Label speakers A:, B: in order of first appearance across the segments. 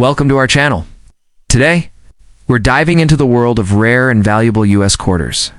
A: Welcome to our channel. Today, we're diving into the world of rare and valuable U.S. quarters.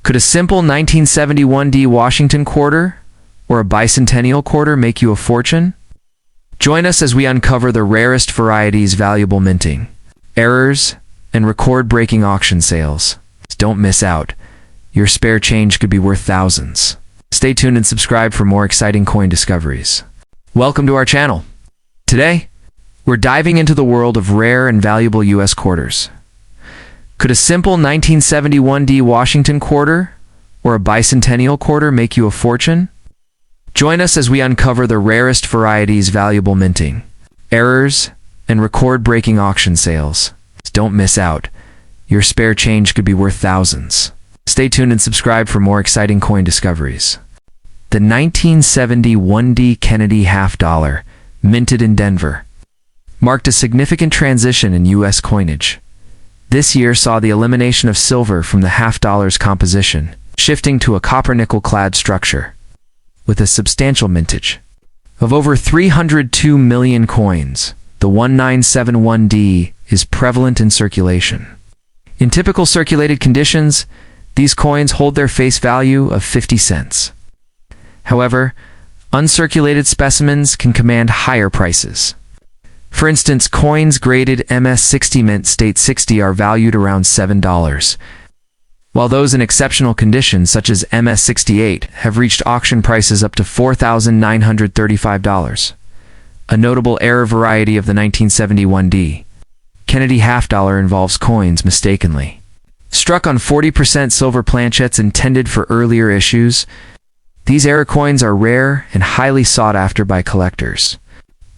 A: Could a simple 1971 D Washington quarter or a bicentennial quarter make you a fortune? Join us as we uncover the rarest varieties, valuable minting, errors, and record-breaking auction sales. Don't miss out. Your spare change could be worth thousands. Stay tuned and subscribe for more exciting coin discoveries. Welcome to our channel. Today, we're diving into the world of rare and valuable U.S. quarters. Could a simple 1971 D Washington quarter or a bicentennial quarter make you a fortune? Join us as we uncover the rarest varieties, valuable minting, errors, and record-breaking auction sales. Don't miss out. Your spare change could be worth thousands. Stay tuned and subscribe for more exciting coin discoveries. The 1971 D Kennedy half dollar, minted in Denver, marked a significant transition in U.S. coinage. This year saw the elimination of silver from the half dollar's composition, shifting to a copper-nickel-clad structure. With a substantial mintage of over 302 million coins, the 1971 D is prevalent in circulation. In typical circulated conditions, these coins hold their face value of 50 cents. However, uncirculated specimens can command higher prices. For instance, coins graded MS-60 Mint State 60 are valued around $7, while those in exceptional condition, such as MS-68, have reached auction prices up to $4,935. A notable error variety of the 1971 D Kennedy half dollar involves coins mistakenly struck on 40% silver planchettes intended for earlier issues. These error coins are rare and highly sought after by collectors.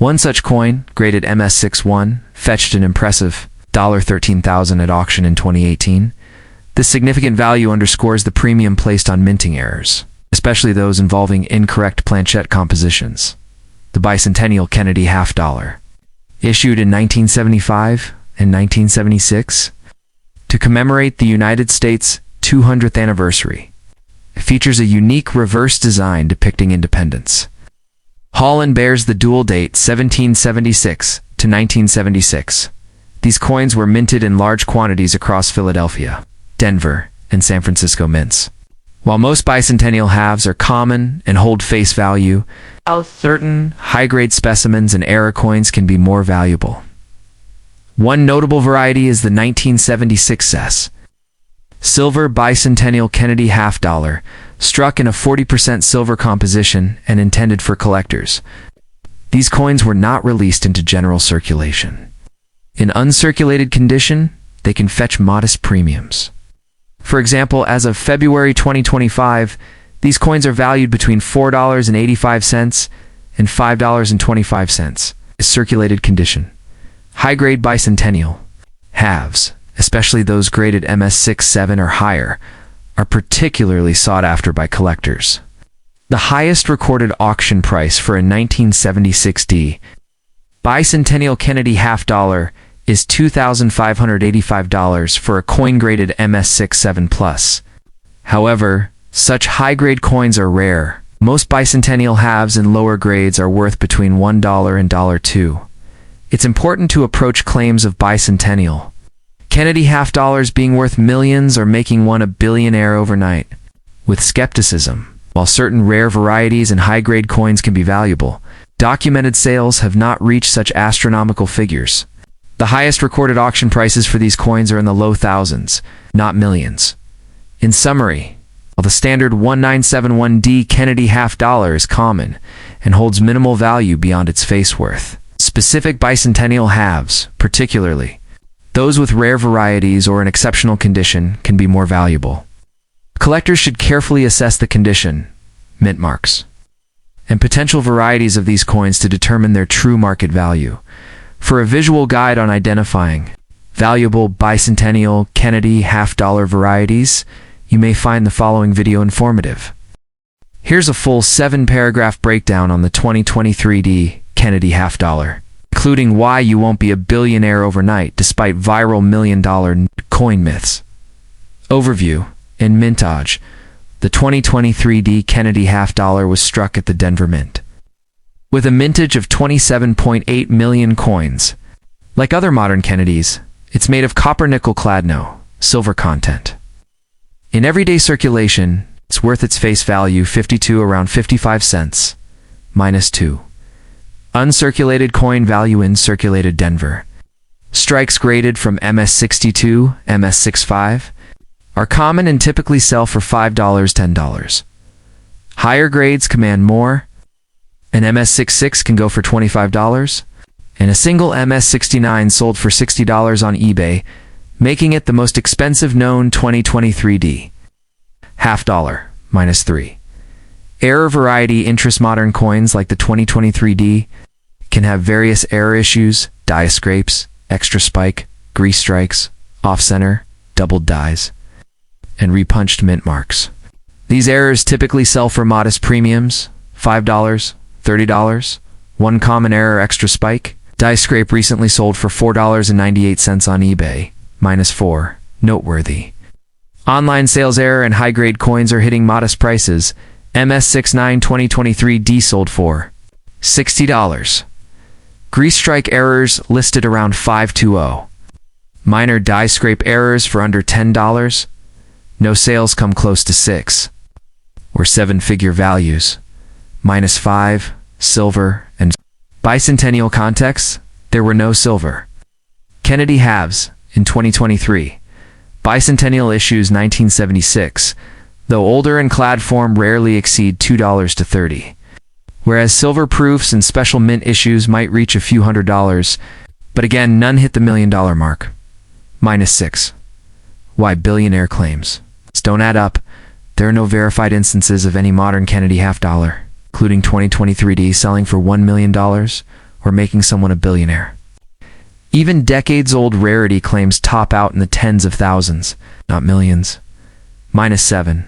A: One such coin, graded MS-61, fetched an impressive $13,000 at auction in 2018. This significant value underscores the premium placed on minting errors, especially those involving incorrect planchette compositions. The bicentennial Kennedy half dollar, issued in 1975 and 1976 to commemorate the United States' 200th anniversary. It features a unique reverse design depicting independence. Holland bears the dual date 1776 to 1976. These coins were minted in large quantities across Philadelphia, Denver, and San Francisco mints. While most bicentennial halves are common and hold face value, certain high-grade specimens and error coins can be more valuable. One notable variety is the 1976 S silver bicentennial Kennedy half dollar, struck in a 40% silver composition and intended for collectors. These coins were not released into general circulation. In uncirculated condition, they can fetch modest premiums. For example, as of February 2025, these coins are valued between $4.85 and $5.25 in circulated condition. High-grade bicentennial halves, especially those graded MS-67 or higher, are particularly sought after by collectors. The highest recorded auction price for a 1976 D bicentennial Kennedy half dollar is $2,585 for a coin graded MS-67 Plus. However, such high-grade coins are rare. Most bicentennial halves in lower grades are worth between $1 and $2. It's important to approach claims of bicentennial Kennedy half dollars being worth millions or making one a billionaire overnight with skepticism. While certain rare varieties and high-grade coins can be valuable, documented sales have not reached such astronomical figures. The highest recorded auction prices for these coins are in the low thousands, not millions. In summary, while the standard 1971 D Kennedy half dollar is common and holds minimal value beyond its face worth, specific bicentennial halves, particularly those with rare varieties or in exceptional condition, can be more valuable. Collectors should carefully assess the condition, mint marks, and potential varieties of these coins to determine their true market value. For a visual guide on identifying valuable bicentennial Kennedy half dollar varieties, you may find the following video informative. Here's a full 7-paragraph breakdown on the 2023 D Kennedy half dollar, including why you won't be a billionaire overnight despite viral million-dollar coin myths. Overview. In mintage, the 2023 D Kennedy half dollar was struck at the Denver Mint. With a mintage of 27.8 million coins, Like other modern Kennedys, it's made of copper-nickel clad, no silver content. In everyday circulation, it's worth its face value, 52 around 55 cents, -2. Uncirculated coin value in circulated Denver. Strikes graded from MS62, MS65 are common and typically sell for $5, $10. Higher grades command more. An MS66 can go for $25, and a single MS69 sold for $60 on eBay, making it the most expensive known 2023D. Half dollar, -3. Error variety interest modern coins like the 2023D can have various error issues, die scrapes, extra spike, grease strikes, off-center, doubled dies, and repunched mint marks. These errors typically sell for modest premiums, $5, $30. One common error, extra spike. Die scrape recently sold for $4.98 on eBay, -4. Noteworthy. Online sales error and high-grade coins are hitting modest prices. MS69 2023D sold for $60. Grease strike errors listed around $520. Minor die scrape errors for under $10. No sales come close to 6 or 7-figure values. -5, silver, and bicentennial context, there were no silver. Kennedy halves in 2023. Bicentennial issues 1976, though older and clad form rarely exceed $2 to $30. Whereas silver proofs and special mint issues might reach a few $100s, but again, none hit the $1 million mark. -6. Why billionaire claims don't add up. There are no verified instances of any modern Kennedy half dollar, including 2023D, selling for $1 million or making someone a billionaire. Even decades-old rarity claims top out in the tens of thousands, not millions. -7.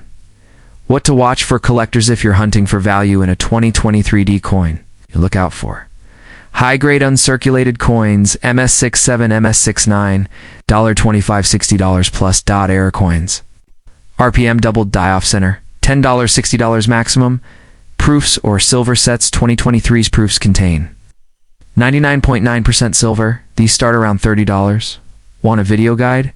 A: What to watch for collectors if you're hunting for value in a 2023D coin. You look out for high-grade uncirculated coins, MS67, MS69, $25, $60 plus error coins. RPM doubled die off center, $10, $60 maximum. Proofs or silver sets, 2023's proofs contain 99.9% silver. These start around $30. Want a video guide?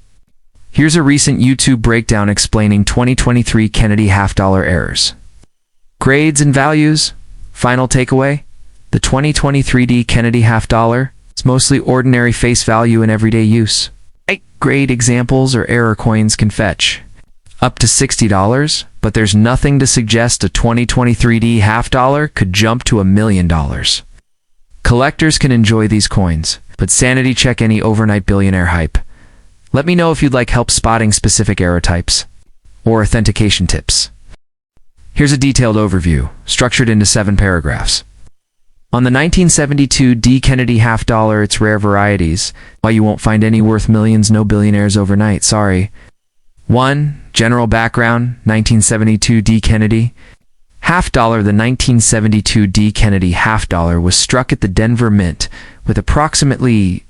A: Here's a recent YouTube breakdown explaining 2023 Kennedy half dollar errors. Grades and values. Final takeaway: the 2023D Kennedy half dollar is mostly ordinary face value in everyday use. Grade examples or error coins can fetch up to $60, but there's nothing to suggest a 2023D half dollar could jump to $1 million. Collectors can enjoy these coins, but sanity check any overnight billionaire hype. Let me know if you'd like help spotting specific error types or authentication tips. Here's a detailed overview, structured into 7 paragraphs. On the 1972 D Kennedy half dollar, its rare varieties. Why you won't find any worth millions, no billionaires overnight, sorry. 1. General background, 1972 D Kennedy half dollar. The 1972 D Kennedy half dollar was struck at the Denver Mint with approximately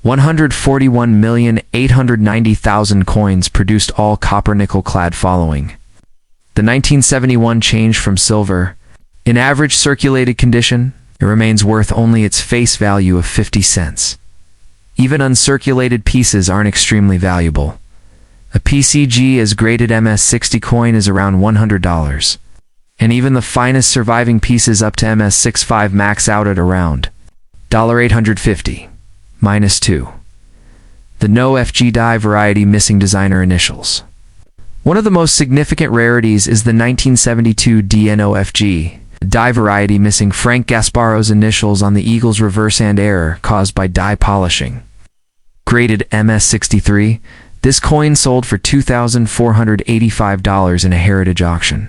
A: 141,890,000 coins produced, all copper-nickel clad. Following the 1971 change from silver, in average circulated condition, it remains worth only its face value of 50 cents. Even uncirculated pieces aren't extremely valuable. A PCG as graded MS60 coin is around $100, and even the finest surviving pieces up to MS65 max out at around $850, -2. The no FG die variety missing designer initials. One of the most significant rarities is the 1972 DNOFG die variety missing Frank Gasparo's initials on the eagle's reverse and error caused by die polishing. Graded MS63, this coin sold for $2,485 in a heritage auction.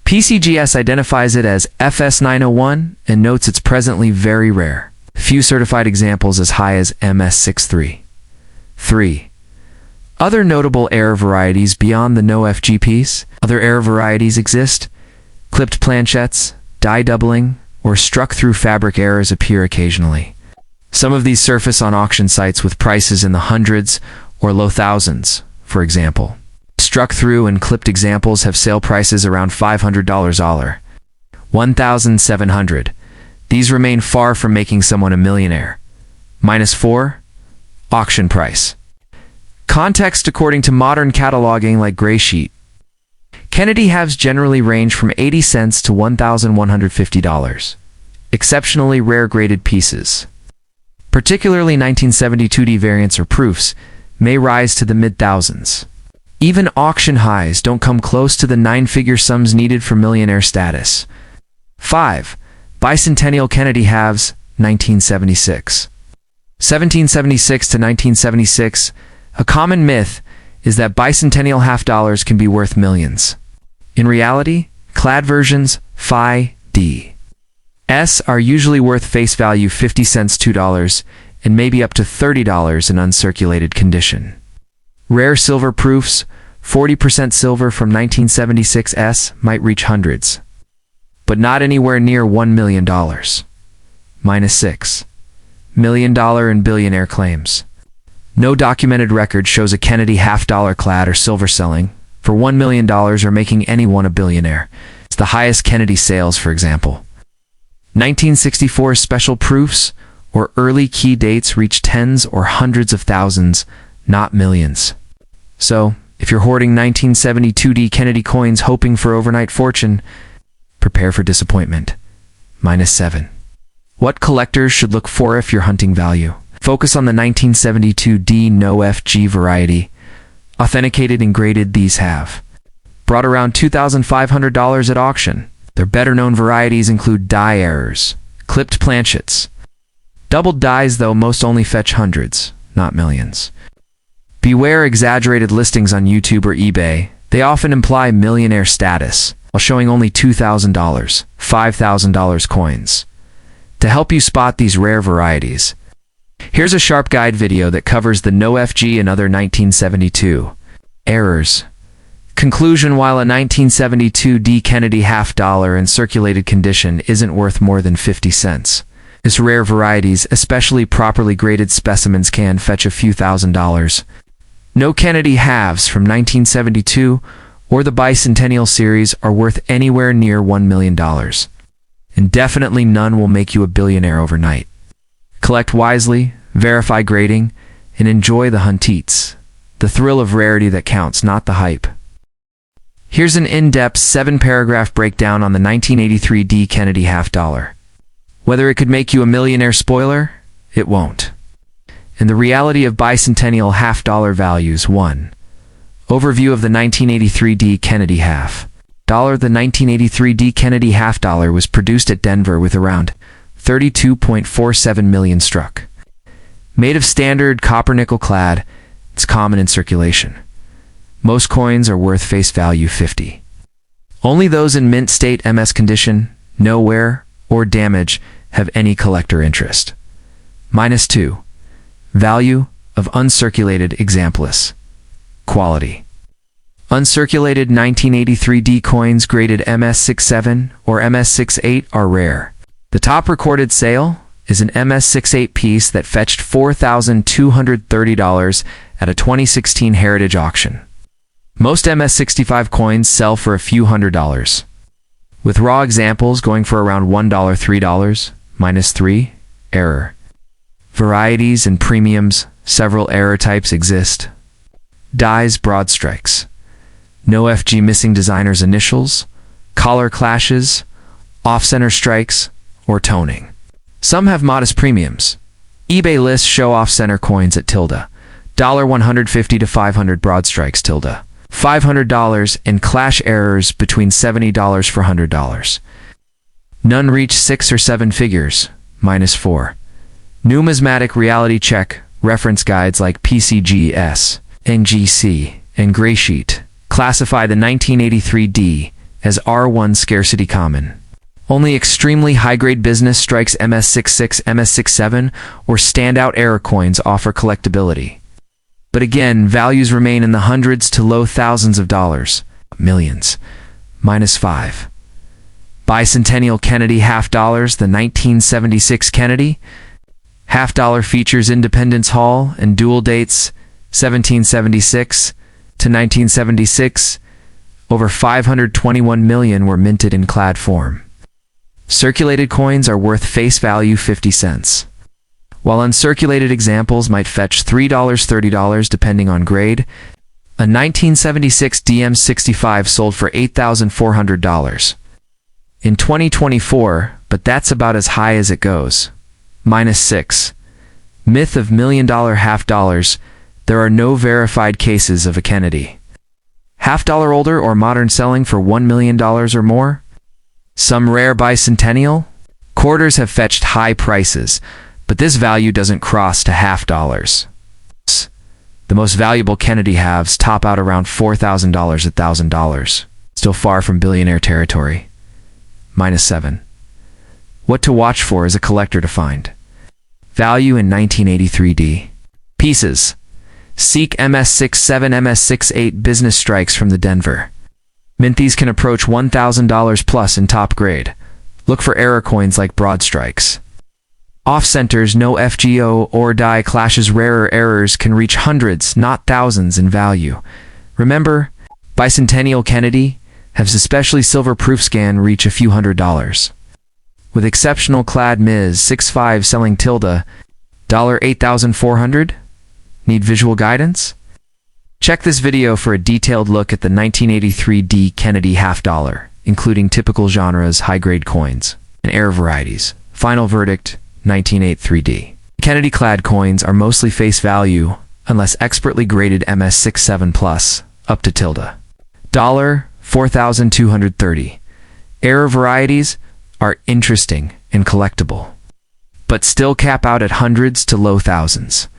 A: PCGS identifies it as FS901 and notes it's presently very rare. Few certified examples as high as MS63. 3. Other notable error varieties beyond the no FG piece. Other error varieties exist. Clipped planchettes, die doubling, or struck through fabric errors appear occasionally. Some of these surface on auction sites with prices in the hundreds or low thousands, for example. Struck through and clipped examples have sale prices around $500 or $1,700. These remain far from making someone a millionaire. -4. Auction price. Context according to modern cataloging like gray sheet. Kennedy halves generally range from 80 cents to $1,150. Exceptionally rare graded pieces, particularly 1972D variants or proofs, may rise to the mid-thousands. Even auction highs don't come close to the nine-figure sums needed for millionaire status. 5. Bicentennial Kennedy halves, 1976. 1776 to 1976, a common myth is that bicentennial half dollars can be worth millions. In reality, clad versions, Phi D. S are usually worth face value 50 cents $2 and maybe up to $30 in uncirculated condition. Rare silver proofs, 40% silver from 1976 S might reach hundreds, but not anywhere near $1 million. -6. $1 million and billionaire claims. No documented record shows a Kennedy half-dollar clad or silver selling for $1 million or making anyone a billionaire. It's the highest Kennedy sales, for example. 1964 special proofs or early key dates reach tens or hundreds of thousands, not millions. So, if you're hoarding 1972D Kennedy coins hoping for overnight fortune, prepare for disappointment. -7. What collectors should look for if you're hunting value? Focus on the 1972D No FG variety. Authenticated and graded, these have brought around $2,500 at auction. Their better-known varieties include die errors, clipped planchets. Doubled dies, though, most only fetch hundreds, not millions. Beware exaggerated listings on YouTube or eBay. They often imply millionaire status, while showing only $2,000, $5,000 coins. To help you spot these rare varieties, here's a sharp guide video that covers the No FG and other 1972 errors. Conclusion: while a 1972D Kennedy half-dollar in circulated condition isn't worth more than 50 cents, its rare varieties, especially properly graded specimens, can fetch a few $1,000s. No Kennedy halves from 1972 or the Bicentennial series are worth anywhere near $1 million. And definitely none will make you a billionaire overnight. Collect wisely, verify grading, and enjoy the hunteats, the thrill of rarity that counts, not the hype. Here's an in-depth 7-paragraph breakdown on the 1983D Kennedy half-dollar. Whether it could make you a millionaire spoiler, it won't. And the reality of bicentennial half-dollar values. 1. Overview of the 1983D Kennedy half-dollar. The 1983D Kennedy half-dollar was produced at Denver with around 32.47 million struck. Made of standard copper-nickel clad, it's common in circulation. Most coins are worth face value 50. Only those in mint state MS condition, no wear or damage, have any collector interest. -2. Value of uncirculated exemplars. Quality. Uncirculated 1983D coins graded MS67 or MS68 are rare. The top recorded sale is an MS68 piece that fetched $4,230 at a 2016 Heritage auction. Most MS65 coins sell for a few $100s, with raw examples going for around $1, $3, -3. Error. Varieties and premiums, several error types exist. Dies, broad strikes. No FG missing designer's initials, collar clashes, off-center strikes, or toning. Some have modest premiums. eBay lists show off-center coins at $150 to $500 broad strikes $500 and clash errors between $70 for $100. None reach 6 or 7 figures, -4. Numismatic reality check, reference guides like PCGS, NGC, and Graysheet classify the 1983D as R1 scarcity common. Only extremely high-grade business strikes MS66, MS67, or standout error coins offer collectability. But again, values remain in the hundreds to low thousands of dollars, millions. -5. Bicentennial Kennedy half-dollars. The 1976 Kennedy half-dollar features Independence Hall and dual dates 1776 to 1976. Over 521 million were minted in clad form. Circulated coins are worth face value 50 cents. While uncirculated examples might fetch $3, $30 depending on grade, a 1976 DM65 sold for $8,400 in 2024, but that's about as high as it goes. -6. Myth of $1 million half dollars. There are no verified cases of a Kennedy half dollar older or modern selling for $1 million or more. Some rare bicentennial quarters have fetched high prices, but this value doesn't cross to half dollars. The most valuable Kennedy halves top out around $4,000 at $1,000, still far from billionaire territory. -7. What to watch for as a collector to find. Value in 1983D. Pieces. Seek MS67, MS68 business strikes from the Denver Mint. These can approach $1,000 plus in top grade. Look for error coins like broad strikes. Off-centers, no FGO or die clashes. Rarer errors can reach hundreds, not thousands in value. Remember, bicentennial Kennedy has especially silver proof scan reach a few $100s. With exceptional clad Ms. 65 selling $8,400? Need visual guidance? Check this video for a detailed look at the 1983D Kennedy half dollar, including typical genres, high-grade coins, and error varieties. Final verdict, 1983D. Kennedy clad coins are mostly face value, unless expertly graded MS67 plus, up to $4,230. Error varieties are interesting and collectible, but still cap out at hundreds to low thousands.